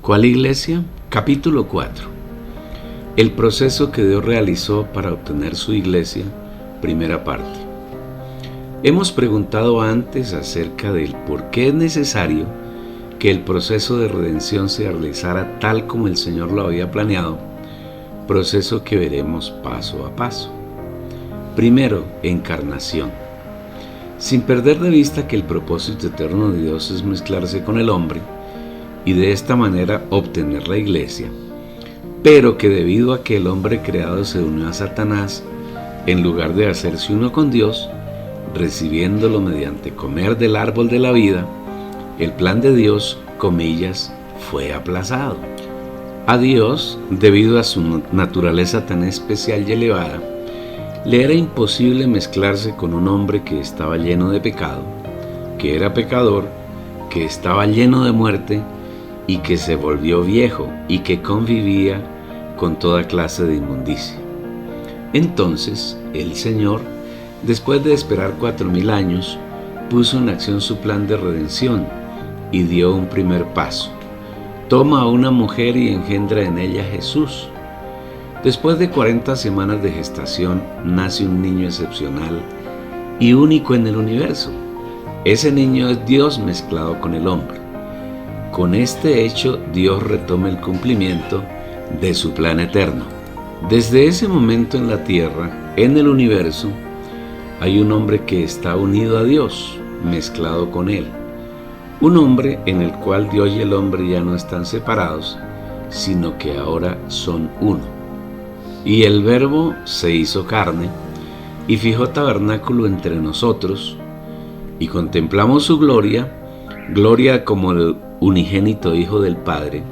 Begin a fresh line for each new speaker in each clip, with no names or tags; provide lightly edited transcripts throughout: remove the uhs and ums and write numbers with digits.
¿Cuál iglesia? Capítulo 4. El proceso que Dios realizó para obtener su iglesia, primera parte. Hemos preguntado antes acerca del por qué es necesario que el proceso de redención se realizara tal como el Señor lo había planeado, proceso que veremos paso a paso. Primero, encarnación. Sin perder de vista que el propósito eterno de Dios es mezclarse con el hombre y de esta manera obtener la iglesia, pero que debido a que el hombre creado se unió a Satanás, en lugar de hacerse uno con Dios, recibiéndolo mediante comer del árbol de la vida, el plan de Dios, comillas, fue aplazado. A Dios, debido a su naturaleza tan especial y elevada, le era imposible mezclarse con un hombre que estaba lleno de pecado, que era pecador, que estaba lleno de muerte y que se volvió viejo y que convivía con toda clase de inmundicia. Entonces, el Señor, después de esperar 4000 años, puso en acción su plan de redención y dio un primer paso. Toma a una mujer y engendra en ella a Jesús. Después de 40 semanas de gestación, nace un niño excepcional y único en el universo. Ese niño es Dios mezclado con el hombre. Con este hecho, Dios retoma el cumplimiento de su plan eterno. Desde ese momento en la tierra, en el universo, hay un hombre que está unido a Dios, mezclado con Él. Un hombre en el cual Dios y el hombre ya no están separados, sino que ahora son uno. Y el Verbo se hizo carne y fijó tabernáculo entre nosotros, y contemplamos su gloria, gloria como el unigénito Hijo del Padre,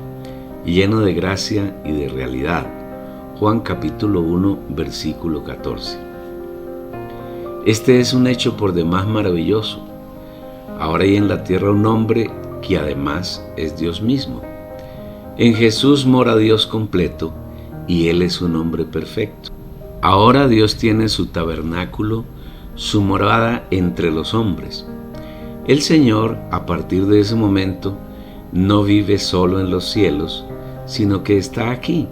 lleno de gracia y de realidad. Juan capítulo 1, versículo 14. Este es un hecho por demás maravilloso. Ahora hay en la tierra un hombre que además es Dios mismo. En Jesús mora Dios completo y Él es un hombre perfecto. Ahora Dios tiene su tabernáculo, su morada entre los hombres. El Señor, a partir de ese momento, no vive solo en los cielos, sino que está aquí,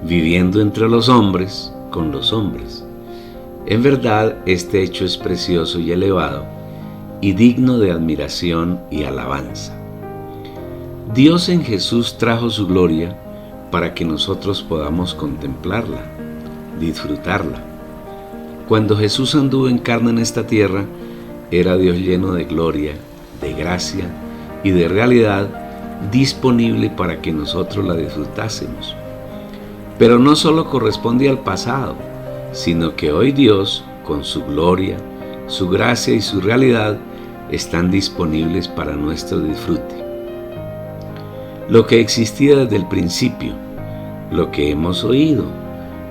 viviendo entre los hombres, con los hombres. En verdad, este hecho es precioso y elevado, y digno de admiración y alabanza. Dios en Jesús trajo su gloria para que nosotros podamos contemplarla, disfrutarla. Cuando Jesús anduvo en carne en esta tierra, era Dios lleno de gloria, de gracia y de realidad, disponible para que nosotros la disfrutásemos. Pero no solo corresponde al pasado, sino que hoy Dios, con su gloria, su gracia y su realidad, están disponibles para nuestro disfrute. Lo que existía desde el principio, lo que hemos oído,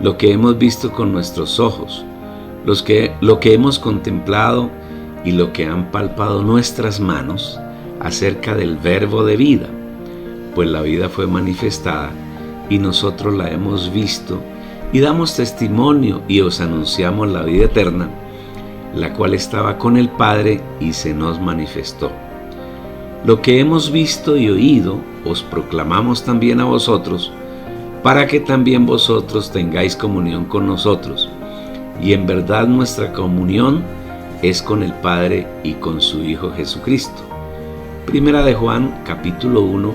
lo que hemos visto con nuestros ojos, lo que hemos contemplado y lo que han palpado nuestras manos acerca del Verbo de vida, pues la vida fue manifestada y nosotros la hemos visto y damos testimonio y os anunciamos la vida eterna, la cual estaba con el Padre y se nos manifestó. Lo que hemos visto y oído os proclamamos también a vosotros, para que también vosotros tengáis comunión con nosotros. Y en verdad nuestra comunión es con el Padre y con su Hijo Jesucristo. Primera de Juan, capítulo 1,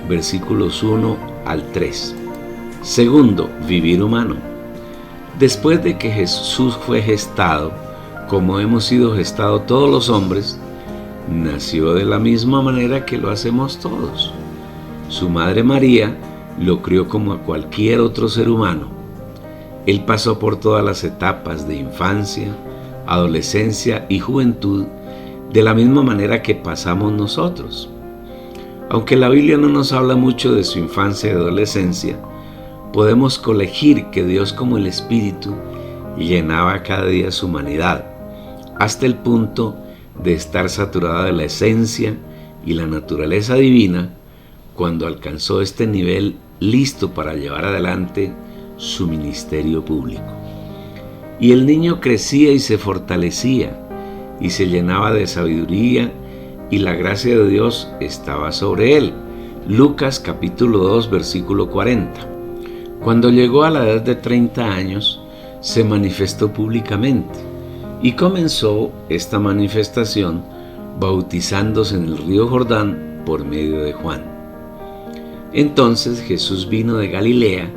versículos 1 al 3. Segundo, vivir humano. Después de que Jesús fue gestado, como hemos sido gestados todos los hombres, nació de la misma manera que lo hacemos todos. Su madre María lo crió como a cualquier otro ser humano. Él pasó por todas las etapas de infancia, adolescencia y juventud de la misma manera que pasamos nosotros. Aunque la Biblia no nos habla mucho de su infancia y adolescencia, podemos colegir que Dios, como el Espíritu, llenaba cada día su humanidad, hasta el punto de estar saturada de la esencia y la naturaleza divina, cuando alcanzó este nivel listo para llevar adelante su ministerio público. Y el niño crecía y se fortalecía, y se llenaba de sabiduría, y la gracia de Dios estaba sobre él, Lucas capítulo 2 versículo 40. Cuando llegó a la edad de 30 años, se manifestó públicamente y comenzó esta manifestación bautizándose en el río Jordán por medio de Juan. Entonces Jesús vino de Galilea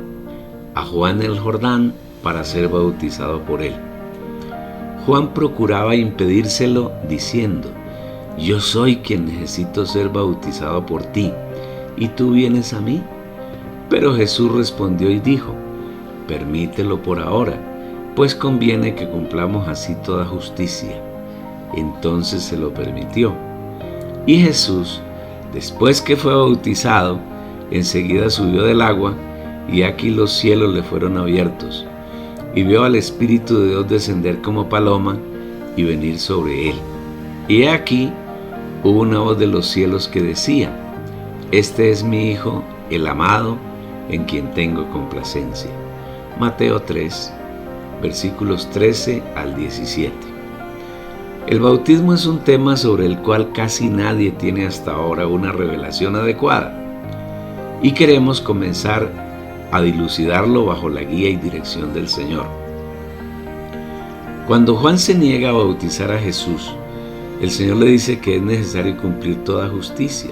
a Juan el Jordán para ser bautizado por él. Juan procuraba impedírselo diciendo: yo soy quien necesito ser bautizado por ti, ¿y tú vienes a mí? Pero Jesús respondió y dijo: permítelo por ahora, pues conviene que cumplamos así toda justicia. Entonces se lo permitió. Y Jesús, después que fue bautizado, enseguida subió del agua, y aquí los cielos le fueron abiertos, y vio al Espíritu de Dios descender como paloma y venir sobre él. Y aquí hubo una voz de los cielos que decía: este es mi Hijo, el amado, en quien tengo complacencia. Mateo 3, versículos 13 al 17. El bautismo es un tema sobre el cual casi nadie tiene hasta ahora una revelación adecuada, y queremos comenzar a dilucidarlo bajo la guía y dirección del Señor. Cuando Juan se niega a bautizar a Jesús, el Señor le dice que es necesario cumplir toda justicia.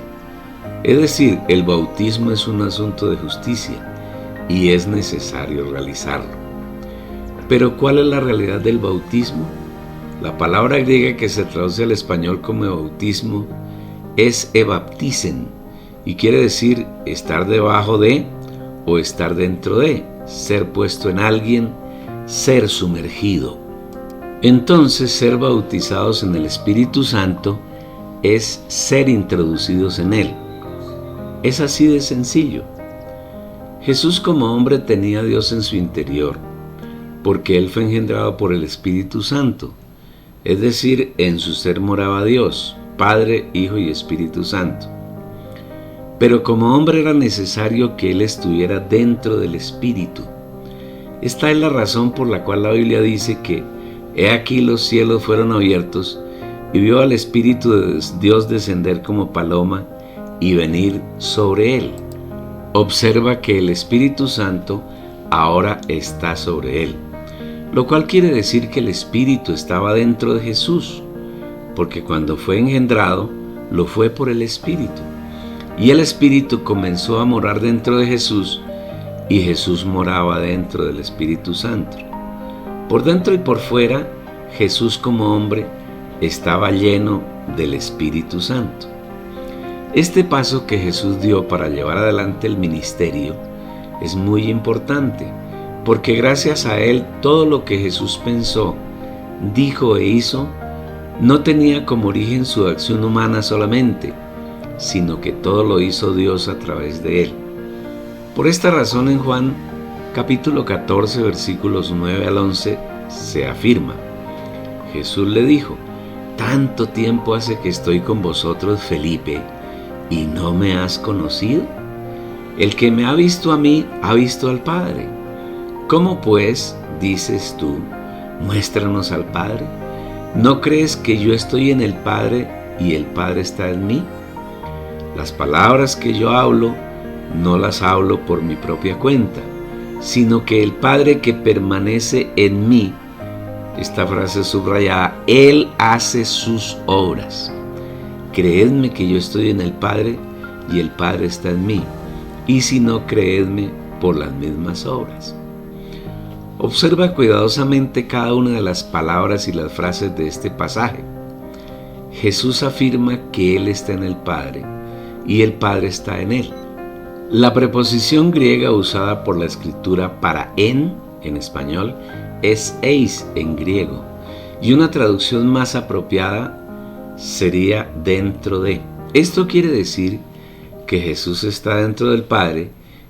Es decir, el bautismo es un asunto de justicia y es necesario realizarlo. Pero ¿cuál es la realidad del bautismo? La palabra griega que se traduce al español como bautismo es ebaptisen y quiere decir estar debajo de o estar dentro de, ser puesto en alguien, ser sumergido. Entonces, ser bautizados en el Espíritu Santo es ser introducidos en Él. Es así de sencillo. Jesús como hombre tenía a Dios en su interior, porque Él fue engendrado por el Espíritu Santo, es decir, en su ser moraba Dios, Padre, Hijo y Espíritu Santo. Pero como hombre era necesario que Él estuviera dentro del Espíritu. Esta es la razón por la cual la Biblia dice que he aquí los cielos fueron abiertos y vio al Espíritu de Dios descender como paloma y venir sobre Él. Observa que el Espíritu Santo ahora está sobre Él, lo cual quiere decir que el Espíritu estaba dentro de Jesús, porque cuando fue engendrado, lo fue por el Espíritu. Y el Espíritu comenzó a morar dentro de Jesús, y Jesús moraba dentro del Espíritu Santo. Por dentro y por fuera, Jesús como hombre estaba lleno del Espíritu Santo. Este paso que Jesús dio para llevar adelante el ministerio es muy importante, porque gracias a él todo lo que Jesús pensó, dijo e hizo no tenía como origen su acción humana solamente, sino que todo lo hizo Dios a través de él. Por esta razón en Juan capítulo 14 versículos 9 al 11 se afirma: Jesús le dijo: ¿tanto tiempo hace que estoy con vosotros, Felipe, y no me has conocido? El que me ha visto a mí, ha visto al Padre. ¿Cómo pues dices tú, muéstranos al Padre? ¿No crees que yo estoy en el Padre y el Padre está en mí? Las palabras que yo hablo, no las hablo por mi propia cuenta, sino que el Padre que permanece en mí, esta frase subrayada, Él hace sus obras. Creedme que yo estoy en el Padre y el Padre está en mí, y si no, creedme por las mismas obras. Observa cuidadosamente cada una de las palabras y las frases de este pasaje. Jesús afirma que Él está en el Padre y el Padre está en Él. La preposición griega usada por la Escritura para en español es eis en griego, y una traducción más apropiada sería dentro de. Esto quiere decir que Jesús está dentro del Padre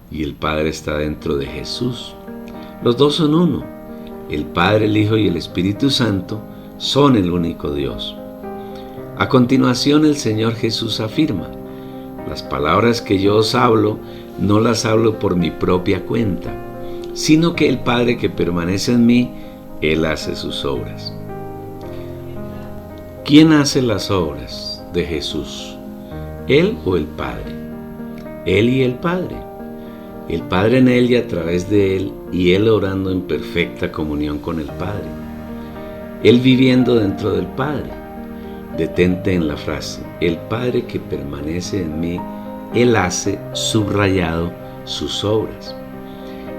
y el Padre está dentro de Jesús. Los dos son uno. El Padre, el Hijo y el Espíritu Santo son el único Dios. A continuación el Señor Jesús afirma: las palabras que yo os hablo, no las hablo por mi propia cuenta, sino que el Padre que permanece en mí, Él hace sus obras. ¿Quién hace las obras de Jesús? ¿Él o el Padre? Él y el Padre. El Padre en Él y a través de Él, y Él orando en perfecta comunión con el Padre. Él viviendo dentro del Padre. Detente en la frase, el Padre que permanece en mí, Él hace, subrayado, sus obras.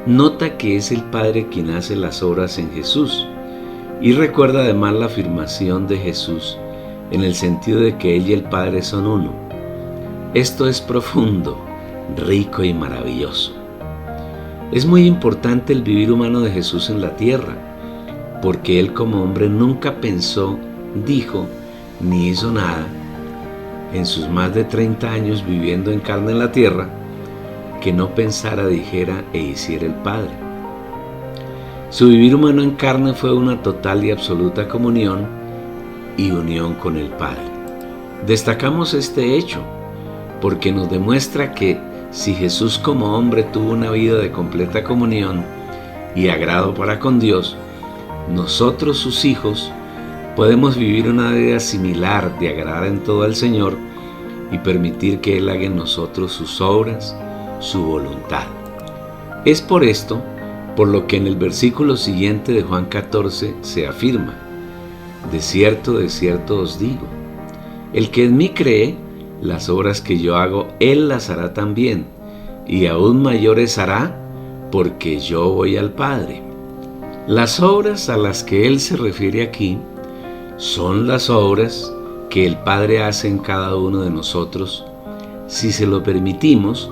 Nota que es el Padre quien hace las obras en Jesús. Y recuerda además la afirmación de Jesús en el sentido de que Él y el Padre son uno. Esto es profundo, rico y maravilloso. Es muy importante el vivir humano de Jesús en la tierra, porque Él como hombre nunca pensó, dijo, ni hizo nada, en sus más de 30 años viviendo en carne en la tierra, que no pensara, dijera e hiciera el Padre. Su vivir humano en carne fue una total y absoluta comunión y unión con el Padre. Destacamos este hecho porque nos demuestra que si Jesús como hombre tuvo una vida de completa comunión y agrado para con Dios, nosotros sus hijos podemos vivir una vida similar de agradar en todo al Señor y permitir que Él haga en nosotros sus obras, su voluntad. Es por esto por lo que en el versículo siguiente de Juan 14 se afirma: de cierto os digo, el que en mí cree, las obras que yo hago, Él las hará también, y aún mayores hará, porque yo voy al Padre. Las obras a las que Él se refiere aquí son las obras que el Padre hace en cada uno de nosotros, si se lo permitimos,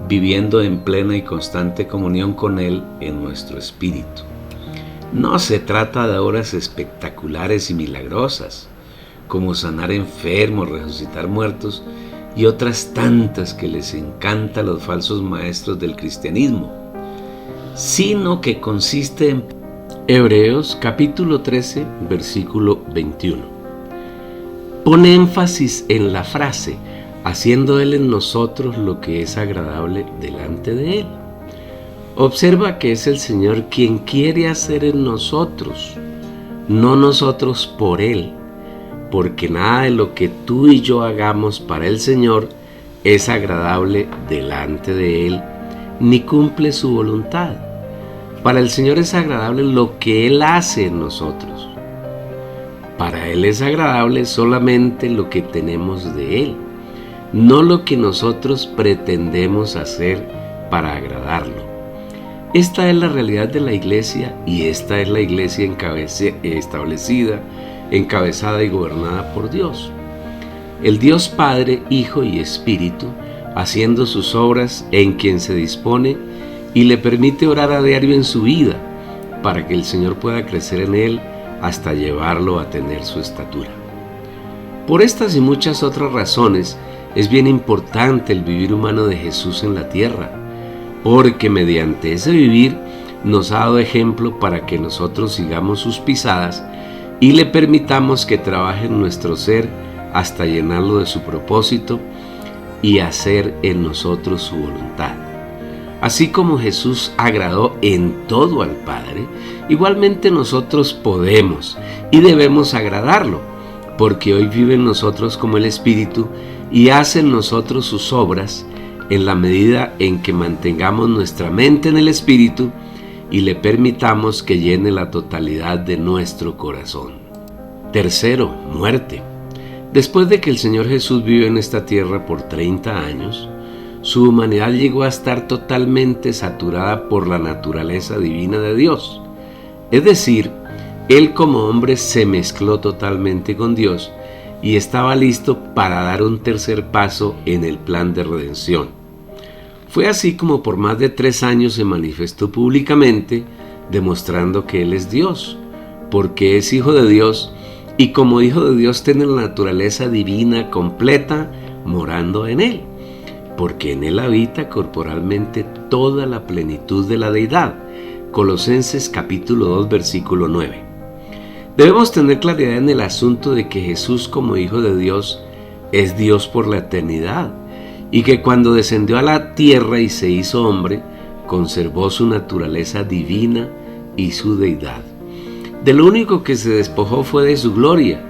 viviendo en plena y constante comunión con Él en nuestro espíritu. No se trata de obras espectaculares y milagrosas, como sanar enfermos, resucitar muertos y otras tantas que les encanta a los falsos maestros del cristianismo, sino que consiste en Hebreos capítulo 13, versículo 21. Pone énfasis en la frase, haciendo Él en nosotros lo que es agradable delante de Él. Observa que es el Señor quien quiere hacer en nosotros, no nosotros por Él, porque nada de lo que tú y yo hagamos para el Señor es agradable delante de Él, ni cumple su voluntad. Para el Señor es agradable lo que Él hace en nosotros. Para Él es agradable solamente lo que tenemos de Él, no lo que nosotros pretendemos hacer para agradarlo. Esta es la realidad de la iglesia y esta es la iglesia establecida, encabezada y gobernada por Dios. El Dios Padre, Hijo y Espíritu, haciendo sus obras en quien se dispone y le permite orar a diario en su vida para que el Señor pueda crecer en él hasta llevarlo a tener su estatura. Por estas y muchas otras razones, es bien importante el vivir humano de Jesús en la tierra, porque mediante ese vivir nos ha dado ejemplo para que nosotros sigamos sus pisadas y le permitamos que trabaje en nuestro ser hasta llenarlo de su propósito y hacer en nosotros su voluntad. Así como Jesús agradó en todo al Padre, igualmente nosotros podemos y debemos agradarlo, porque hoy vive en nosotros como el Espíritu y hace en nosotros sus obras en la medida en que mantengamos nuestra mente en el Espíritu y le permitamos que llene la totalidad de nuestro corazón. Tercero, muerte. Después de que el Señor Jesús vivió en esta tierra por 30 años, su humanidad llegó a estar totalmente saturada por la naturaleza divina de Dios. Es decir, Él como hombre se mezcló totalmente con Dios y estaba listo para dar un tercer paso en el plan de redención. Fue así como por más de 3 años se manifestó públicamente, demostrando que Él es Dios, porque es Hijo de Dios y como Hijo de Dios tiene la naturaleza divina completa morando en Él, porque en Él habita corporalmente toda la plenitud de la deidad. Colosenses capítulo 2, versículo 9. Debemos tener claridad en el asunto de que Jesús como Hijo de Dios es Dios por la eternidad y que cuando descendió a la tierra y se hizo hombre, conservó su naturaleza divina y su deidad. De lo único que se despojó fue de su gloria,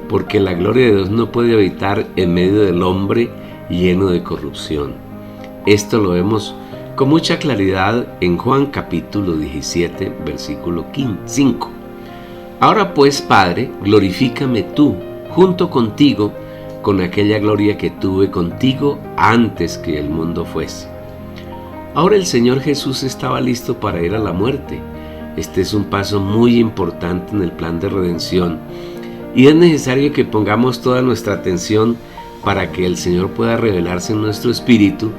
porque la gloria de Dios no puede habitar en medio del hombre lleno de corrupción. Esto lo vemos con mucha claridad en Juan capítulo 17, versículo 5. Ahora pues, Padre, glorifícame tú junto contigo con aquella gloria que tuve contigo antes que el mundo fuese. Ahora el Señor Jesús estaba listo para ir a la muerte. Este es un paso muy importante en el plan de redención y es necesario que pongamos toda nuestra atención para que el Señor pueda revelarse en nuestro espíritu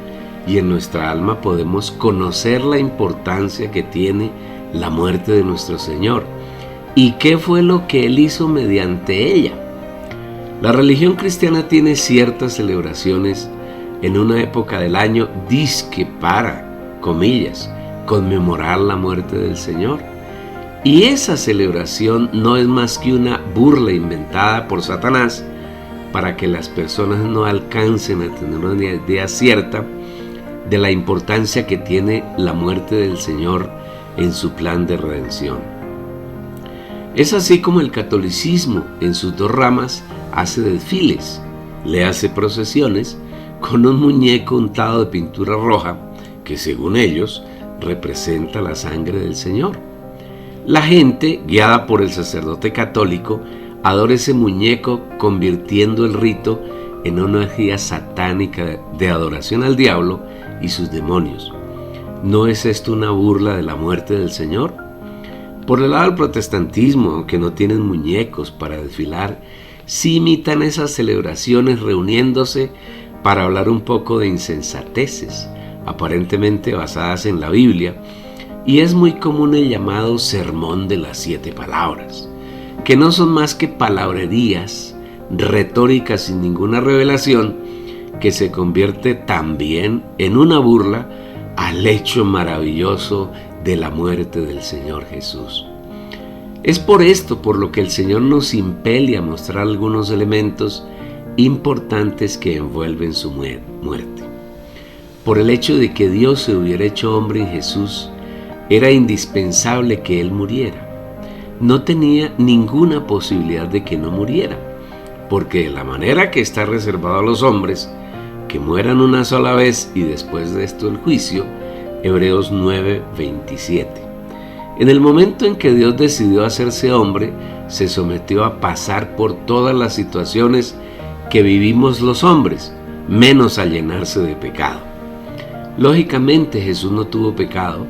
y en nuestra alma podemos conocer la importancia que tiene la muerte de nuestro Señor y qué fue lo que Él hizo mediante ella. La religión cristiana tiene ciertas celebraciones en una época del año dizque para, comillas, conmemorar la muerte del Señor. Y esa celebración no es más que una burla inventada por Satanás para que las personas no alcancen a tener una idea cierta de la importancia que tiene la muerte del Señor en su plan de redención. Es así como el catolicismo en sus dos ramas hace desfiles, le hace procesiones con un muñeco untado de pintura roja que según ellos representa la sangre del Señor. La gente, guiada por el sacerdote católico, adora ese muñeco convirtiendo el rito en una orgía satánica de adoración al diablo y sus demonios. ¿No es esto una burla de la muerte del Señor? Por el lado del protestantismo, aunque no tienen muñecos para desfilar, sí imitan esas celebraciones reuniéndose para hablar un poco de insensateces, aparentemente basadas en la Biblia, y es muy común el llamado sermón de las 7 palabras, que no son más que palabrerías, retóricas sin ninguna revelación, que se convierte también en una burla al hecho maravilloso de la muerte del Señor Jesús. Es por esto por lo que el Señor nos impele a mostrar algunos elementos importantes que envuelven su muerte. Por el hecho de que Dios se hubiera hecho hombre en Jesús, era indispensable que Él muriera. No tenía ninguna posibilidad de que no muriera, porque de la manera que está reservado a los hombres, que mueran una sola vez y después de esto el juicio, Hebreos 9:27. En el momento en que Dios decidió hacerse hombre, se sometió a pasar por todas las situaciones que vivimos los hombres, menos a llenarse de pecado. Lógicamente Jesús no tuvo pecado,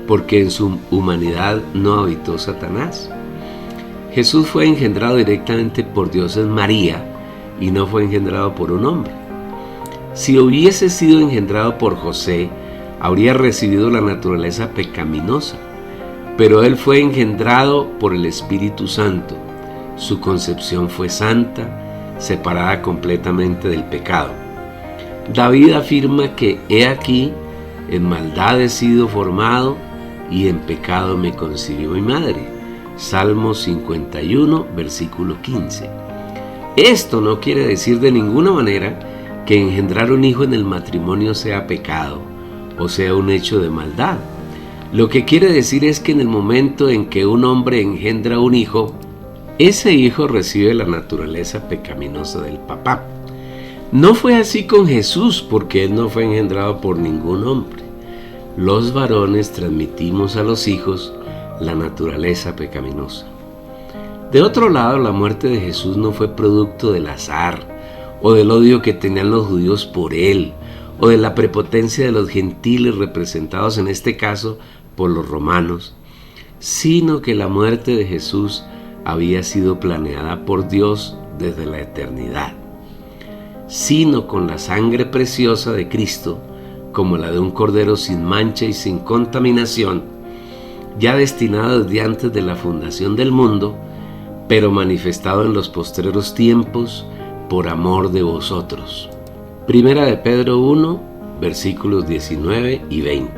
porque en su humanidad no habitó Satanás. Jesús fue engendrado directamente por Dios en María y no fue engendrado por un hombre. Si hubiese sido engendrado por José, habría recibido la naturaleza pecaminosa, pero él fue engendrado por el Espíritu Santo. Su concepción fue santa, separada completamente del pecado. David afirma que he aquí, en maldad he sido formado y en pecado me concibió mi madre. Salmo 51, versículo 15. Esto no quiere decir de ninguna manera que engendrar un hijo en el matrimonio sea pecado o sea un hecho de maldad. Lo que quiere decir es que en el momento en que un hombre engendra un hijo, ese hijo recibe la naturaleza pecaminosa del papá. No fue así con Jesús, porque él no fue engendrado por ningún hombre. Los varones transmitimos a los hijos la naturaleza pecaminosa. De otro lado, la muerte de Jesús no fue producto del azar o del odio que tenían los judíos por él o de la prepotencia de los gentiles representados en este caso por los romanos, sino que la muerte de Jesús había sido planeada por Dios desde la eternidad. Sino con la sangre preciosa de Cristo, como la de un cordero sin mancha y sin contaminación, ya destinado desde antes de la fundación del mundo, pero manifestado en los postreros tiempos por amor de vosotros. Primera de Pedro 1, versículos 19 y 20.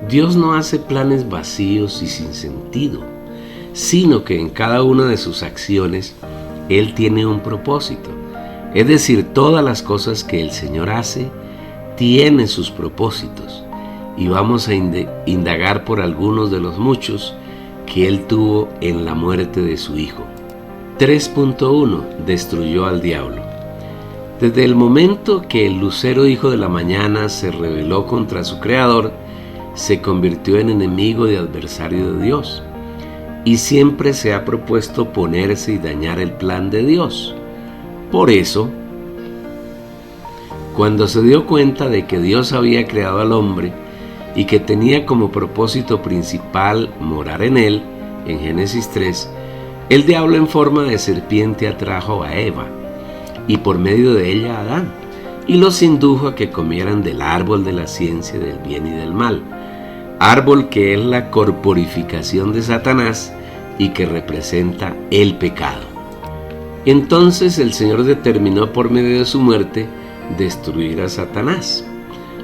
Dios no hace planes vacíos y sin sentido, sino que en cada una de sus acciones Él tiene un propósito. Es decir, todas las cosas que el Señor hace tienen sus propósitos, y vamos a indagar por algunos de los muchos que Él tuvo en la muerte de su Hijo. 3.1. Destruyó al diablo. Desde el momento que el lucero hijo de la mañana se rebeló contra su creador, se convirtió en enemigo y adversario de Dios, y siempre se ha propuesto oponerse y dañar el plan de Dios. Por eso, cuando se dio cuenta de que Dios había creado al hombre y que tenía como propósito principal morar en él, en Génesis 3, el diablo en forma de serpiente atrajo a Eva y por medio de ella a Adán, y los indujo a que comieran del árbol de la ciencia del bien y del mal, árbol que es la corporificación de Satanás y que representa el pecado. Entonces el Señor determinó por medio de su muerte destruir a Satanás.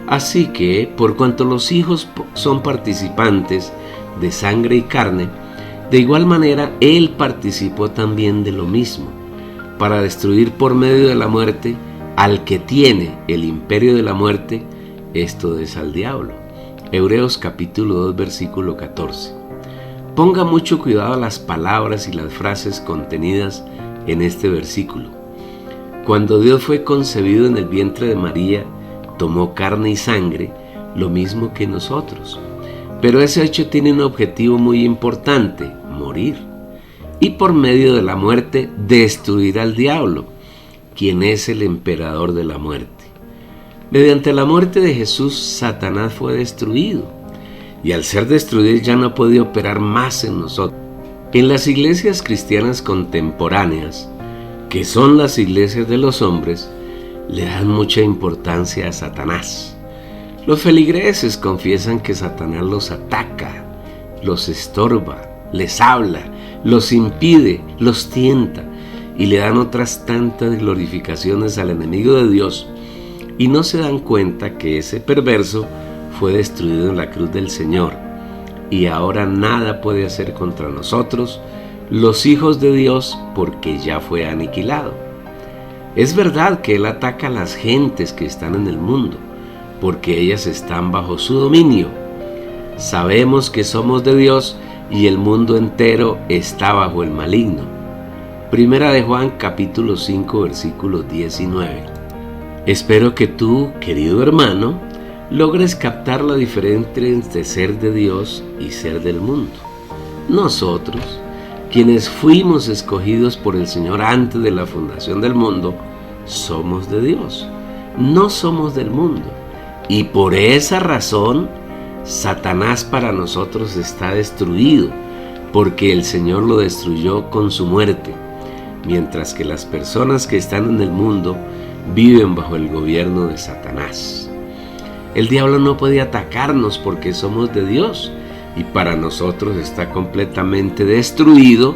Así que, por cuanto los hijos son participantes de sangre y carne, de igual manera Él participó también de lo mismo, para destruir por medio de la muerte al que tiene el imperio de la muerte, esto es al diablo. Hebreos capítulo 2, versículo 14. Ponga mucho cuidado a las palabras y las frases contenidas en este versículo. Cuando Dios fue concebido en el vientre de María, tomó carne y sangre, lo mismo que nosotros. Pero ese hecho tiene un objetivo muy importante: morir. Y por medio de la muerte, destruir al diablo, quien es el emperador de la muerte. Mediante la muerte de Jesús, Satanás fue destruido. Y al ser destruido ya no puede operar más en nosotros. En las iglesias cristianas contemporáneas, que son las iglesias de los hombres, le dan mucha importancia a Satanás. Los feligreses confiesan que Satanás los ataca, los estorba, les habla, los impide, los tienta y le dan otras tantas glorificaciones al enemigo de Dios, y no se dan cuenta que ese perverso fue destruido en la cruz del Señor y ahora nada puede hacer contra nosotros, los hijos de Dios, porque ya fue aniquilado. Es verdad que Él ataca a las gentes que están en el mundo, porque ellas están bajo su dominio. Sabemos que somos de Dios y el mundo entero está bajo el maligno. Primera de Juan capítulo 5 versículos 10 y 9. Espero que tú, querido hermano, logres captar la diferencia entre ser de Dios y ser del mundo. Nosotros, quienes fuimos escogidos por el Señor antes de la fundación del mundo, somos de Dios, no somos del mundo. Y por esa razón, Satanás para nosotros está destruido, porque el Señor lo destruyó con su muerte, mientras que las personas que están en el mundo viven bajo el gobierno de Satanás. El diablo no puede atacarnos porque somos de Dios, y para nosotros está completamente destruido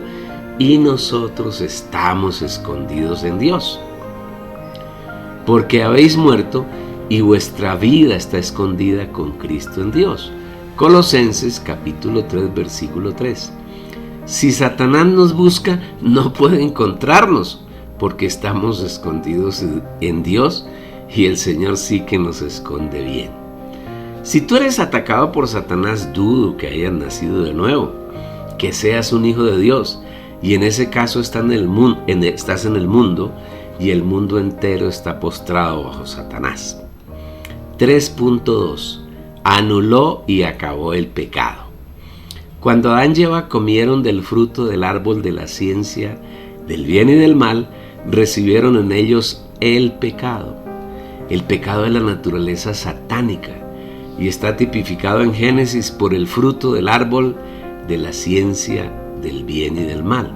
y nosotros estamos escondidos en Dios. Porque habéis muerto y vuestra vida está escondida con Cristo en Dios. Colosenses capítulo 3 versículo 3. Si Satanás nos busca, no puede encontrarnos porque estamos escondidos en Dios y el Señor sí que nos esconde bien. Si tú eres atacado por Satanás, dudo que hayas nacido de nuevo, que seas un hijo de Dios, y en ese caso estás en el mundo y el mundo entero está postrado bajo Satanás. 3.2. Anuló y acabó el pecado. Cuando Adán y Eva comieron del fruto del árbol de la ciencia del bien y del mal, recibieron en ellos el pecado. El pecado es la naturaleza satánica y está tipificado en Génesis por el fruto del árbol de la ciencia del bien y del mal.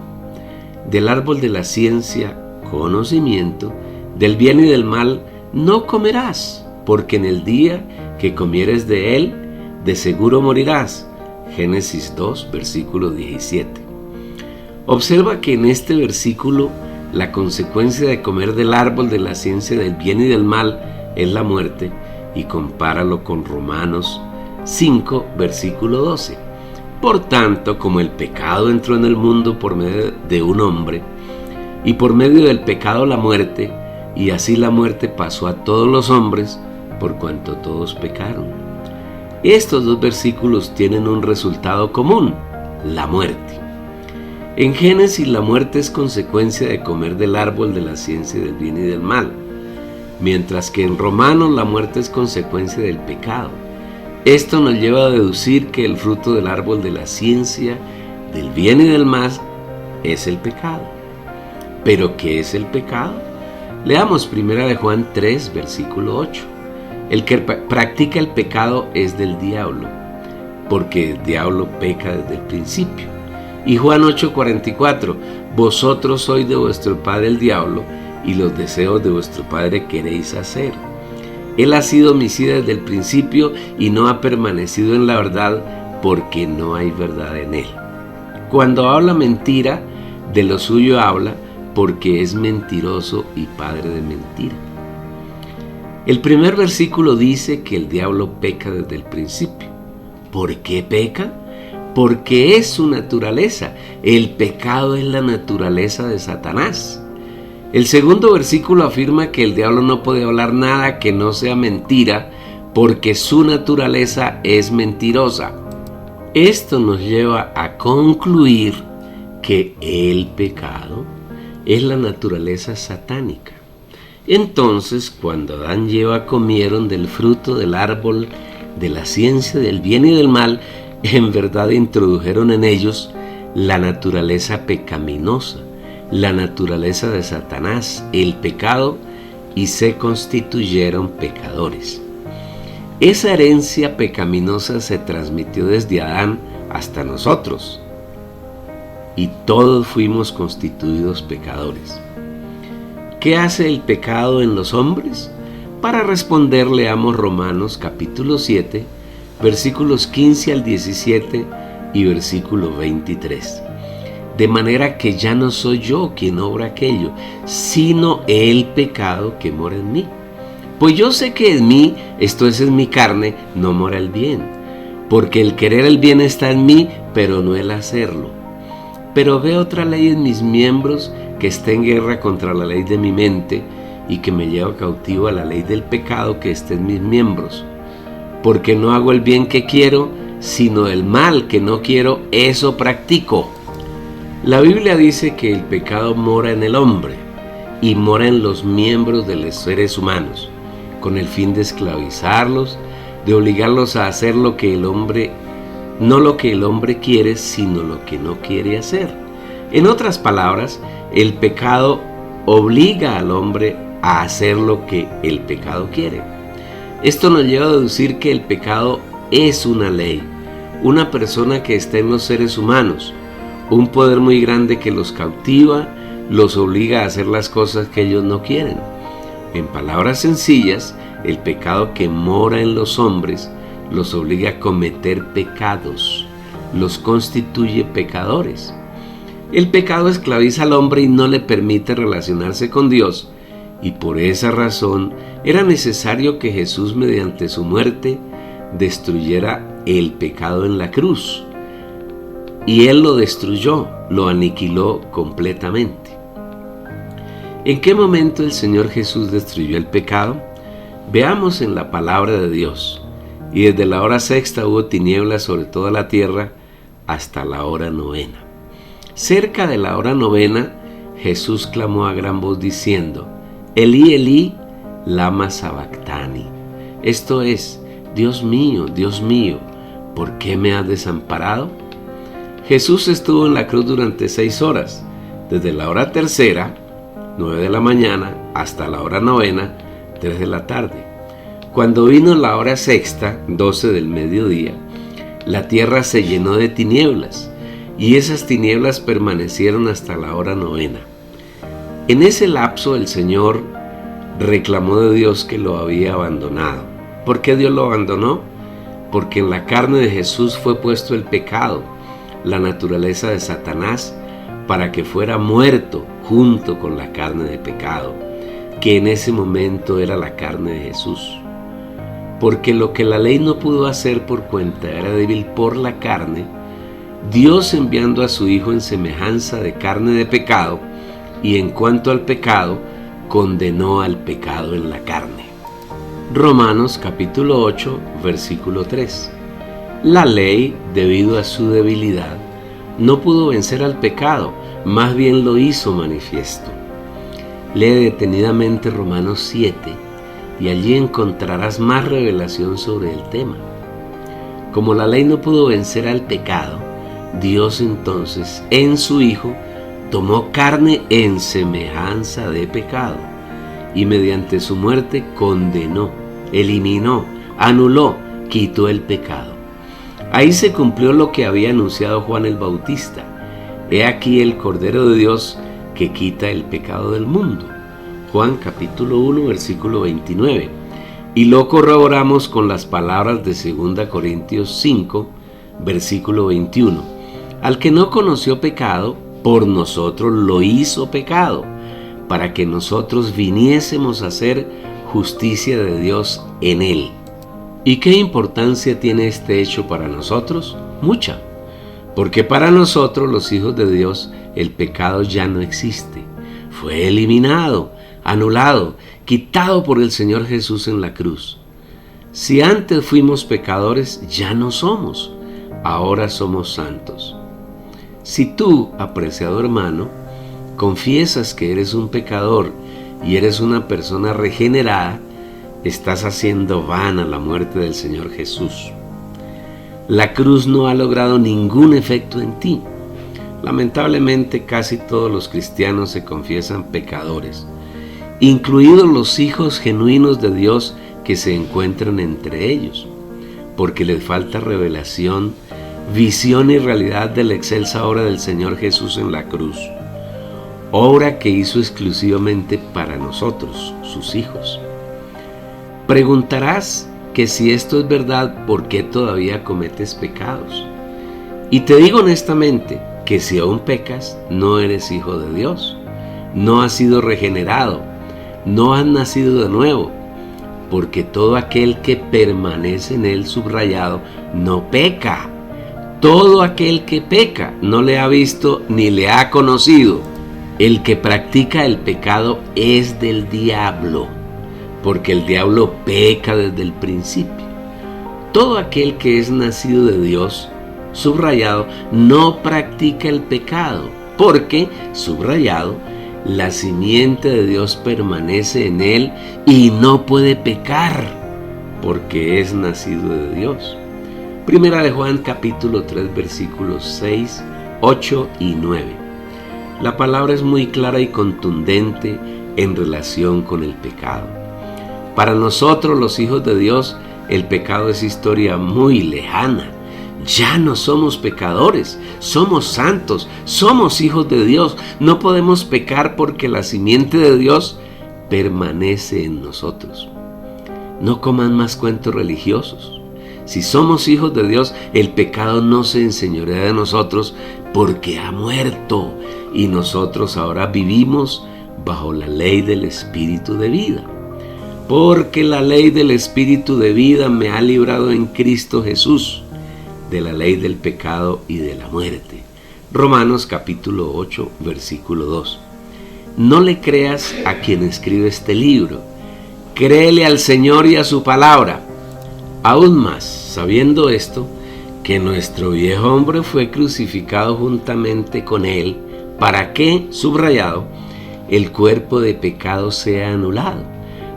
Del árbol de la ciencia, conocimiento, del bien y del mal, no comerás, porque en el día que comieres de él, de seguro morirás. Génesis 2, versículo 17. Observa que en este versículo la consecuencia de comer del árbol de la ciencia del bien y del mal es la muerte, y compáralo con Romanos 5, versículo 12. Por tanto, como el pecado entró en el mundo por medio de un hombre, y por medio del pecado la muerte, y así la muerte pasó a todos los hombres, por cuanto todos pecaron. Estos dos versículos tienen un resultado común: la muerte. En Génesis, la muerte es consecuencia de comer del árbol de la ciencia del bien y del mal. mientras que en Romanos la muerte es consecuencia del pecado. Esto nos lleva a deducir que el fruto del árbol de la ciencia, del bien y del mal, es el pecado. ¿Pero qué es el pecado? Leamos 1 Juan 3, versículo 8. El que practica el pecado es del diablo, porque el diablo peca desde el principio. Y Juan 8:44, vosotros sois de vuestro padre el diablo, y los deseos de vuestro padre queréis hacer. Él ha sido homicida desde el principio y no ha permanecido en la verdad, porque no hay verdad en él. Cuando habla mentira, de lo suyo habla, porque es mentiroso y padre de mentira. El primer versículo dice que el diablo peca desde el principio. ¿Por qué peca? Porque es su naturaleza. El pecado es la naturaleza de Satanás. El segundo versículo afirma que el diablo no puede hablar nada que no sea mentira, porque su naturaleza es mentirosa. Esto nos lleva a concluir que el pecado es la naturaleza satánica. Entonces, cuando Adán y Eva comieron del fruto del árbol de la ciencia del bien y del mal, en verdad introdujeron en ellos la naturaleza pecaminosa, la naturaleza de Satanás, el pecado, y se constituyeron pecadores. Esa herencia pecaminosa se transmitió desde Adán hasta nosotros, y todos fuimos constituidos pecadores. ¿Qué hace el pecado en los hombres? Para responder, leamos Romanos capítulo 7, versículos 15 al 17 y versículo 23. De manera que ya no soy yo quien obra aquello, sino el pecado que mora en mí. Pues yo sé que en mí, esto es en mi carne, no mora el bien. Porque el querer el bien está en mí, pero no el hacerlo. Pero veo otra ley en mis miembros que está en guerra contra la ley de mi mente y que me lleva cautivo a la ley del pecado que está en mis miembros. Porque no hago el bien que quiero, sino el mal que no quiero, eso practico. La Biblia dice que el pecado mora en el hombre y mora en los miembros de los seres humanos, con el fin de esclavizarlos, de obligarlos a hacer lo que el hombre, no lo que el hombre quiere, sino lo que no quiere hacer. En otras palabras, el pecado obliga al hombre a hacer lo que el pecado quiere. Esto nos lleva a deducir que el pecado es una ley, una persona que está en los seres humanos, un poder muy grande que los cautiva, los obliga a hacer las cosas que ellos no quieren. En palabras sencillas, el pecado que mora en los hombres los obliga a cometer pecados, los constituye pecadores. El pecado esclaviza al hombre y no le permite relacionarse con Dios, y por esa razón era necesario que Jesús, mediante su muerte, destruyera el pecado en la cruz. Y Él lo destruyó, lo aniquiló completamente. ¿En qué momento el Señor Jesús destruyó el pecado? Veamos en la palabra de Dios. Y desde la hora sexta hubo tinieblas sobre toda la tierra hasta la hora novena. Cerca de la hora novena, Jesús clamó a gran voz diciendo: Elí, Elí, lama sabactani. Esto es: Dios mío, ¿por qué me has desamparado? Jesús estuvo en la cruz durante 6 horas, desde la hora tercera, 9 de la mañana, hasta la hora novena, 3 de la tarde. Cuando vino la hora sexta, 12 del mediodía, la tierra se llenó de tinieblas, y esas tinieblas permanecieron hasta la hora novena. En ese lapso el Señor reclamó de Dios que lo había abandonado. ¿Por qué Dios lo abandonó? Porque en la carne de Jesús fue puesto el pecado, la naturaleza de Satanás, para que fuera muerto junto con la carne de pecado, que en ese momento era la carne de Jesús. Porque lo que la ley no pudo hacer por cuenta era débil por la carne, Dios, enviando a su Hijo en semejanza de carne de pecado, y en cuanto al pecado, condenó al pecado en la carne. Romanos capítulo 8, versículo 3. La ley, debido a su debilidad, no pudo vencer al pecado, más bien lo hizo manifiesto. Lee detenidamente Romanos 7 y allí encontrarás más revelación sobre el tema. Como la ley no pudo vencer al pecado, Dios entonces, en su Hijo, tomó carne en semejanza de pecado y mediante su muerte condenó, eliminó, anuló, quitó el pecado. Ahí se cumplió lo que había anunciado Juan el Bautista. He aquí el Cordero de Dios que quita el pecado del mundo. Juan capítulo 1 versículo 29. Y lo corroboramos con las palabras de 2 Corintios 5 versículo 21. Al que no conoció pecado, por nosotros lo hizo pecado, para que nosotros viniésemos a hacer justicia de Dios en él. ¿Y qué importancia tiene este hecho para nosotros? Mucha. Porque para nosotros, los hijos de Dios, el pecado ya no existe. Fue eliminado, anulado, quitado por el Señor Jesús en la cruz. Si antes fuimos pecadores, ya no somos. Ahora somos santos. Si tú, apreciado hermano, confiesas que eres un pecador y eres una persona regenerada, estás haciendo vana la muerte del Señor Jesús. La cruz no ha logrado ningún efecto en ti. Lamentablemente, casi todos los cristianos se confiesan pecadores, incluidos los hijos genuinos de Dios que se encuentran entre ellos, porque les falta revelación, visión y realidad de la excelsa obra del Señor Jesús en la cruz, obra que hizo exclusivamente para nosotros, sus hijos. Preguntarás que si esto es verdad, ¿por qué todavía cometes pecados? Y te digo honestamente que si aún pecas, no eres hijo de Dios, no has sido regenerado, no has nacido de nuevo, porque todo aquel que permanece en él, subrayado, no peca. Todo aquel que peca no le ha visto ni le ha conocido. El que practica el pecado es del diablo, porque el diablo peca desde el principio. Todo aquel que es nacido de Dios, subrayado, no practica el pecado, porque, subrayado, la simiente de Dios permanece en él y no puede pecar, porque es nacido de Dios. Primera de Juan capítulo 3 versículos 6, 8 y 9. La palabra es muy clara y contundente en relación con el pecado. Para nosotros, los hijos de Dios, el pecado es historia muy lejana. Ya no somos pecadores, somos santos, somos hijos de Dios. No podemos pecar porque la simiente de Dios permanece en nosotros. No coman más cuentos religiosos. Si somos hijos de Dios, el pecado no se enseñorea de nosotros porque ha muerto y nosotros ahora vivimos bajo la ley del Espíritu de vida. Porque la ley del Espíritu de vida me ha librado en Cristo Jesús de la ley del pecado y de la muerte. Romanos capítulo 8, versículo 2. No le creas a quien escribe este libro. Créele al Señor y a su palabra. Aún más, sabiendo esto, que nuestro viejo hombre fue crucificado juntamente con él, para que, subrayado, el cuerpo de pecado sea anulado,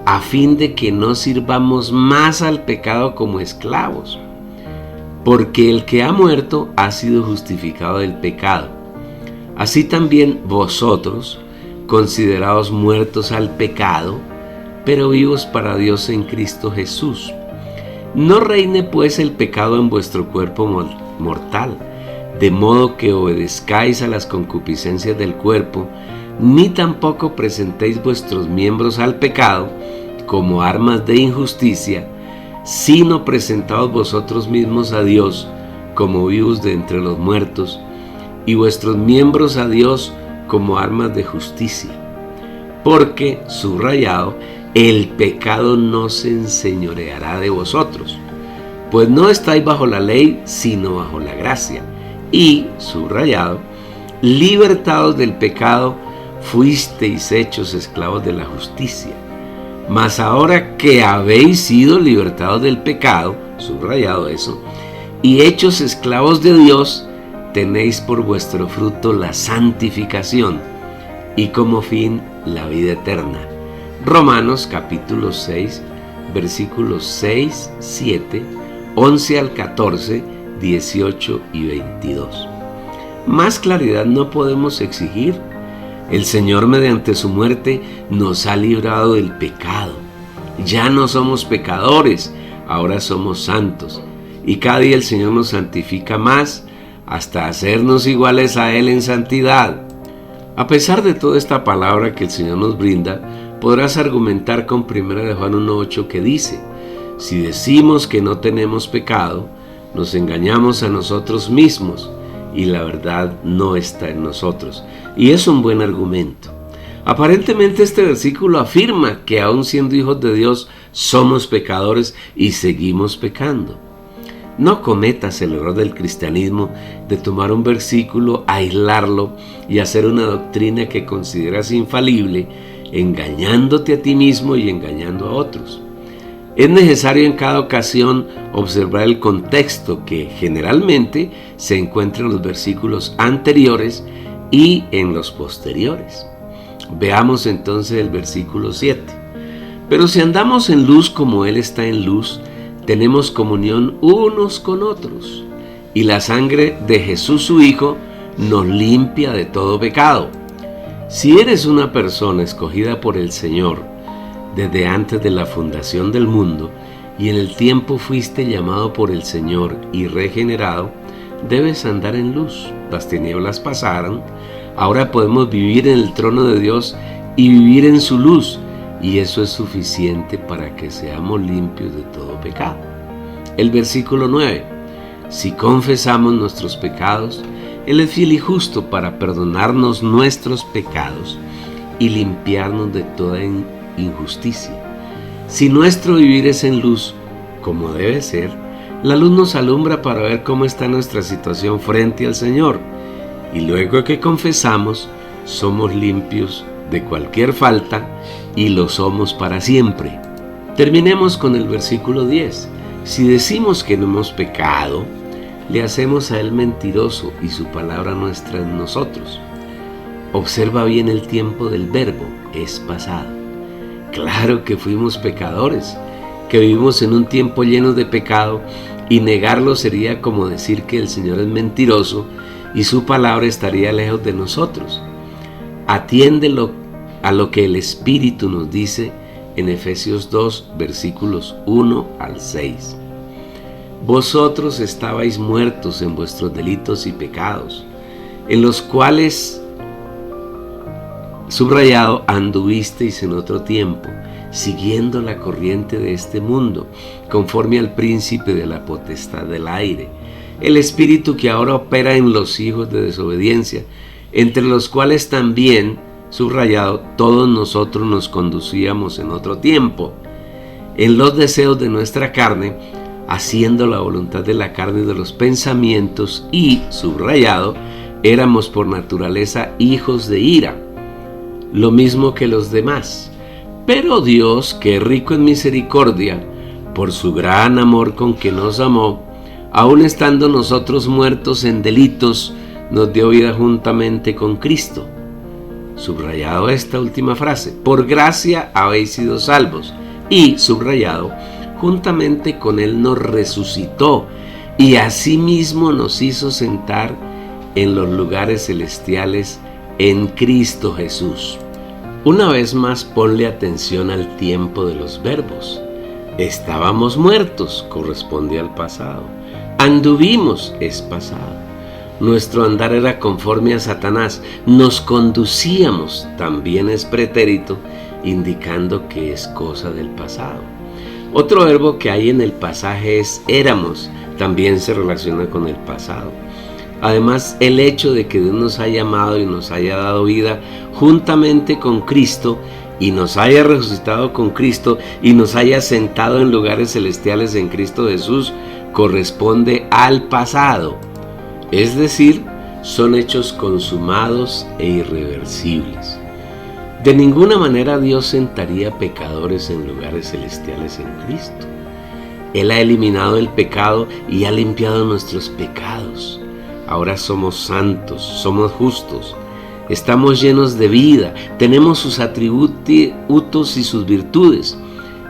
a fin de que no sirvamos más al pecado como esclavos. Porque el que ha muerto ha sido justificado del pecado. Así también vosotros, considerados muertos al pecado, pero vivos para Dios en Cristo Jesús. No reine pues el pecado en vuestro cuerpo mortal, de modo que obedezcáis a las concupiscencias del cuerpo, ni tampoco presentéis vuestros miembros al pecado como armas de injusticia, sino presentaos vosotros mismos a Dios como vivos de entre los muertos, y vuestros miembros a Dios como armas de justicia. Porque, subrayado, el pecado no se enseñoreará de vosotros, pues no estáis bajo la ley, sino bajo la gracia. Y, subrayado, libertados del pecado, fuisteis hechos esclavos de la justicia. Mas ahora que habéis sido libertados del pecado, subrayado eso, y hechos esclavos de Dios, tenéis por vuestro fruto la santificación y como fin la vida eterna. Romanos capítulo 6, versículos 6, 7, 11 al 14, 18 y 22. Más claridad no podemos exigir. El Señor, mediante su muerte, nos ha librado del pecado. Ya no somos pecadores, ahora somos santos. Y cada día el Señor nos santifica más hasta hacernos iguales a Él en santidad. A pesar de toda esta palabra que el Señor nos brinda, podrás argumentar con 1 Juan 1:8 que dice: si decimos que no tenemos pecado, nos engañamos a nosotros mismos y la verdad no está en nosotros. Y es un buen argumento. Aparentemente este versículo afirma que aun siendo hijos de Dios somos pecadores y seguimos pecando. No cometas el error del cristianismo de tomar un versículo, aislarlo y hacer una doctrina que consideras infalible, engañándote a ti mismo y engañando a otros. Es necesario en cada ocasión observar el contexto que generalmente se encuentra en los versículos anteriores y en los posteriores. Veamos entonces el versículo 7. Pero si andamos en luz como Él está en luz, tenemos comunión unos con otros, y la sangre de Jesús su Hijo nos limpia de todo pecado. Si eres una persona escogida por el Señor desde antes de la fundación del mundo, y en el tiempo fuiste llamado por el Señor y regenerado, debes andar en luz. Las tinieblas pasaron, ahora podemos vivir en el trono de Dios y vivir en su luz, y eso es suficiente para que seamos limpios de todo pecado. El versículo 9. Si confesamos nuestros pecados, Él es fiel y justo para perdonarnos nuestros pecados y limpiarnos de toda injusticia. Si nuestro vivir es en luz, como debe ser, la luz nos alumbra para ver cómo está nuestra situación frente al Señor, y luego que confesamos, somos limpios de cualquier falta y lo somos para siempre. Terminemos con el versículo 10. Si decimos que no hemos pecado, le hacemos a Él mentiroso y su palabra no está en nosotros. Observa bien el tiempo del verbo, es pasado. Claro que fuimos pecadores, que vivimos en un tiempo lleno de pecado, y negarlo sería como decir que el Señor es mentiroso y su palabra estaría lejos de nosotros. Atiéndelo a lo que el Espíritu nos dice en Efesios 2, versículos 1 al 6. Vosotros estabais muertos en vuestros delitos y pecados, en los cuales, subrayado, anduvisteis en otro tiempo, siguiendo la corriente de este mundo, conforme al príncipe de la potestad del aire, el espíritu que ahora opera en los hijos de desobediencia, entre los cuales también, subrayado, todos nosotros nos conducíamos en otro tiempo, en los deseos de nuestra carne, haciendo la voluntad de la carne y de los pensamientos, y, subrayado, éramos por naturaleza hijos de ira, lo mismo que los demás. Pero Dios, que es rico en misericordia, por su gran amor con que nos amó, aun estando nosotros muertos en delitos, nos dio vida juntamente con Cristo. Subrayado esta última frase: por gracia habéis sido salvos. Y, subrayado, juntamente con Él nos resucitó y asimismo nos hizo sentar en los lugares celestiales en Cristo Jesús. Una vez más, ponle atención al tiempo de los verbos. Estábamos muertos, corresponde al pasado. Anduvimos, es pasado. Nuestro andar era conforme a Satanás. Nos conducíamos, también es pretérito, indicando que es cosa del pasado. Otro verbo que hay en el pasaje es éramos, también se relaciona con el pasado. Además, el hecho de que Dios nos haya amado y nos haya dado vida juntamente con Cristo, y nos haya resucitado con Cristo, y nos haya sentado en lugares celestiales en Cristo Jesús, corresponde al pasado. Es decir, son hechos consumados e irreversibles. De ninguna manera Dios sentaría pecadores en lugares celestiales en Cristo. Él ha eliminado el pecado y ha limpiado nuestros pecados. Ahora somos santos, somos justos, estamos llenos de vida, tenemos sus atributos y sus virtudes.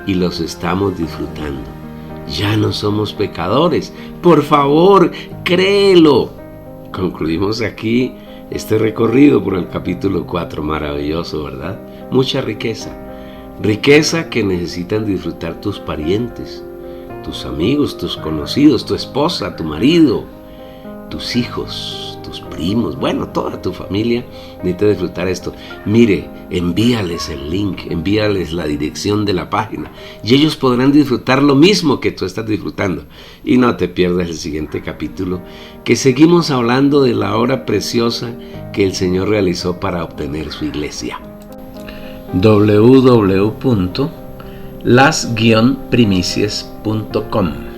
y los estamos disfrutando. Ya no somos pecadores. Por favor, créelo. Concluimos aquí este recorrido por el capítulo 4. Maravilloso, ¿verdad? Mucha riqueza. Riqueza que necesitan disfrutar tus parientes, tus amigos, tus conocidos, tu esposa, tu marido, tus hijos, tus primos, bueno, toda tu familia necesita disfrutar esto. Mire, envíales el link, envíales la dirección de la página y ellos podrán disfrutar lo mismo que tú estás disfrutando. Y no te pierdas el siguiente capítulo, que seguimos hablando de la obra preciosa que el Señor realizó para obtener su iglesia. www.las-primicias.com